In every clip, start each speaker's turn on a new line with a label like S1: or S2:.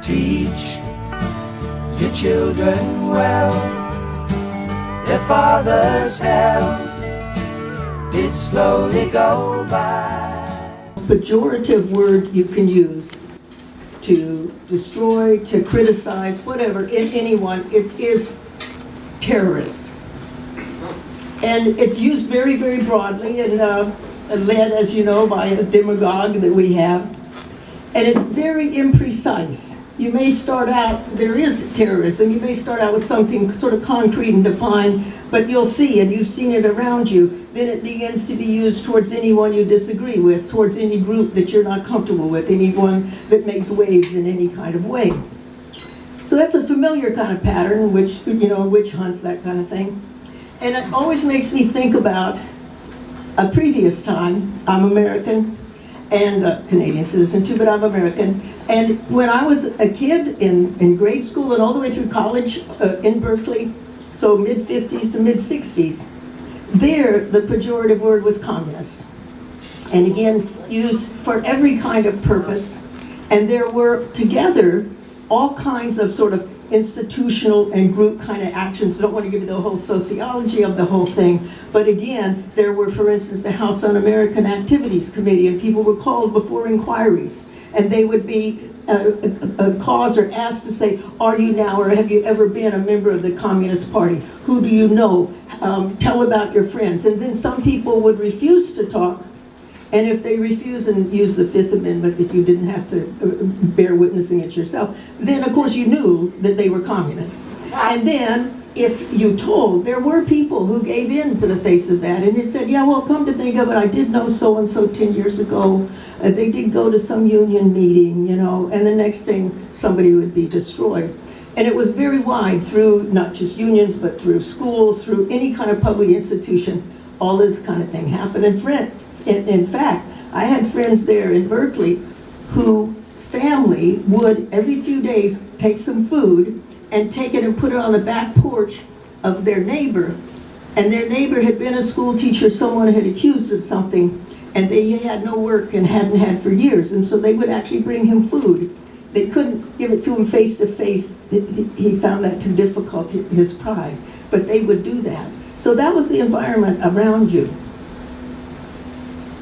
S1: Teach your children well. Their father's help did slowly go by.
S2: Pejorative word you can use to destroy, to criticize, whatever, in anyone, it is terrorist. And it's used very, very broadly and led, as you know, by a demagogue that we have. And it's very imprecise. You may start out, there is terrorism, you may start out with something sort of concrete and defined, but you'll see, and you've seen it around you, then it begins to be used towards anyone you disagree with, towards any group that you're not comfortable with, anyone that makes waves in any kind of way. So that's a familiar kind of pattern, which, you know, witch hunts, that kind of thing. And it always makes me think about a previous time. I'm American, and a Canadian citizen too, but I'm American. And when I was a kid in grade school and all the way through college in Berkeley, so mid-50s to mid-60s, there the pejorative word was communist. And again, used for every kind of purpose. And there were together all kinds of sort of institutional and group kind of actions. I don't want to give you the whole sociology of the whole thing, but again, there were, for instance, the House Un-American Activities Committee, and people were called before inquiries, and they would be caused or asked to say, are you now or have you ever been a member of the Communist Party? Who do you know? Tell about your friends. And then some people would refuse to talk, and if they refuse and use the Fifth Amendment that you didn't have to bear witnessing it yourself, then of course you knew that they were communists. And then if you told, there were people who gave in to the face of that, and they said, yeah, well, come to think of it, I did know so-and-so 10 years ago. They did go to some union meeting, you know, and the next thing somebody would be destroyed. And it was very wide through not just unions, but through schools, through any kind of public institution, all this kind of thing happened. And in fact, I had friends there in Berkeley whose family would every few days take some food and take it and put it on the back porch of their neighbor. And their neighbor had been a school teacher, someone had accused of something, and they had no work and hadn't had for years. And so they would actually bring him food. They couldn't give it to him face to face. He found that too difficult, his pride, but they would do that. So that was the environment around you.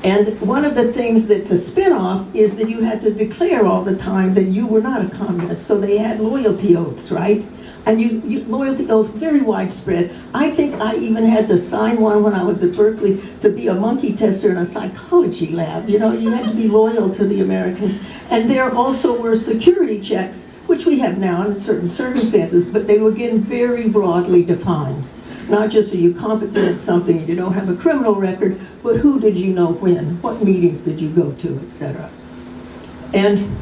S2: And one of the things that's a spin-off is that you had to declare all the time that you were not a communist. So they had loyalty oaths, right? And loyalty oaths, very widespread. I think I even had to sign one when I was at Berkeley to be a monkey tester in a psychology lab. You know, you had to be loyal to the Americans. And there also were security checks, which we have now in certain circumstances, but they were again very broadly defined. Not just are you competent at something and you don't have a criminal record, but who did you know when? What meetings did you go to, etc. And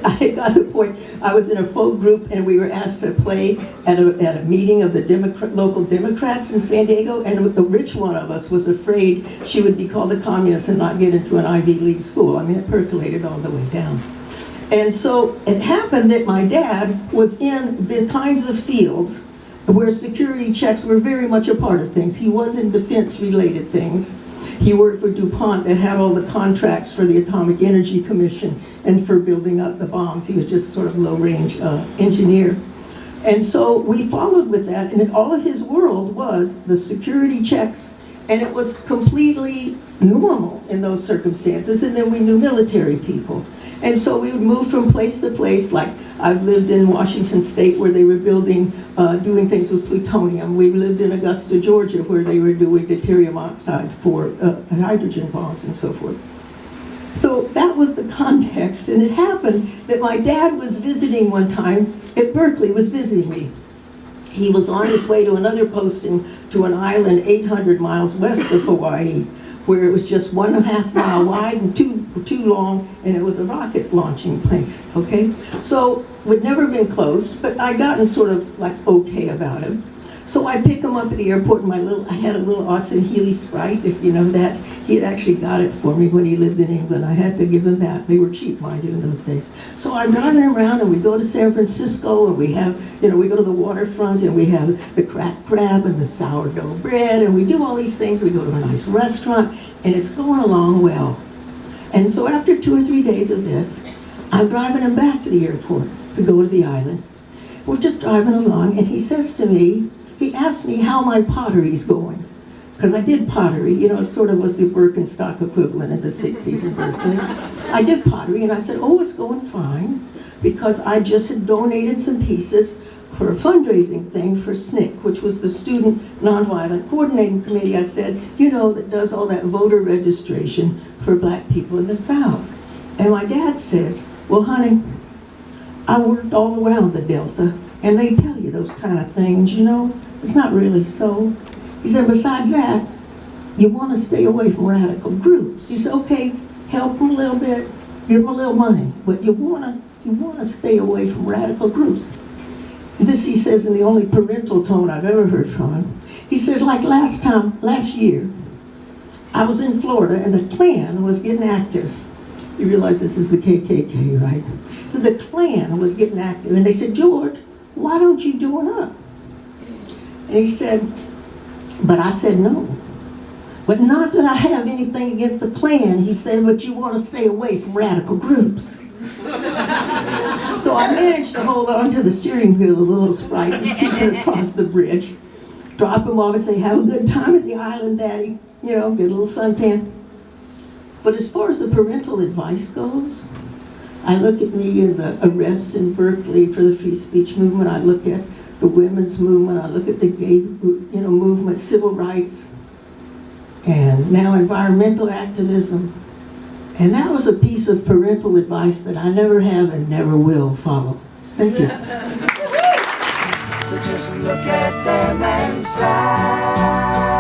S2: I got the point, I was in a folk group and we were asked to play at a meeting of the local Democrats in San Diego, and the rich one of us was afraid she would be called a communist and not get into an Ivy League school. I mean, it percolated all the way down. And so it happened that my dad was in the kinds of fields where security checks were very much a part of things. He was in defense-related things. He worked for DuPont that had all the contracts for the Atomic Energy Commission and for building up the bombs. He was just sort of low-range engineer. And so we followed with that, and all of his world was the security checks, and it was completely normal in those circumstances. And then we knew military people. And so we would move from place to place, like I've lived in Washington State where they were building, doing things with plutonium. We lived in Augusta, Georgia, where they were doing deuterium oxide for hydrogen bombs and so forth. So that was the context, and it happened that my dad was visiting one time at Berkeley, was visiting me. He was on his way to another posting to an island 800 miles west of Hawaii, where it was just 1.5 mile wide and too long, and it was a rocket launching place, okay? So, we'd never been close, but I'd gotten sort of like okay about him. So I pick him up at the airport, and I had a little Austin Healey Sprite, if you know that. He had actually got it for me when he lived in England. I had to give him that. They were cheap, mind you, in those days. So I'm driving around, and we go to San Francisco, and we have, you know, we go to the waterfront, and we have the cracked crab and the sourdough bread, and we do all these things. We go to a nice restaurant, and it's going along well. And so after 2 or 3 days of this, I'm driving him back to the airport. to go to the island. We're just driving along, and he says to me, he asked me how my pottery's going. Because I did pottery, you know, it sort of was the Birkenstock equivalent in the 60s in Berkeley. I did pottery, and I said, oh, it's going fine, because I just had donated some pieces for a fundraising thing for SNCC, which was the Student Nonviolent Coordinating Committee, I said, you know, that does all that voter registration for black people in the South. And my dad says, well, honey, I worked all around the Delta, and they tell you those kind of things, you know. It's not really so. He said, besides that, you want to stay away from radical groups. He said, okay, help them a little bit, give them a little money, but you want to stay away from radical groups. This he says in the only parental tone I've ever heard from him. He says, like last year, I was in Florida and the Klan was getting active. You realize this is the KKK, right? So the Klan was getting active, and they said, George, why don't you join up? And he said, but I said no. But not that I have anything against the Klan, he said, but you want to stay away from radical groups. So I managed to hold on to the steering wheel, the little sprite, and keep it across the bridge. Drop him off and say, have a good time at the island, Daddy. You know, get a little suntan. But as far as the parental advice goes, I look at me in the arrests in Berkeley for the free speech movement. I look at the women's movement. I look at the gay, movement, civil rights, and now environmental activism. And that was a piece of parental advice that I never have and never will follow. Thank you.
S1: So just look at them and sigh.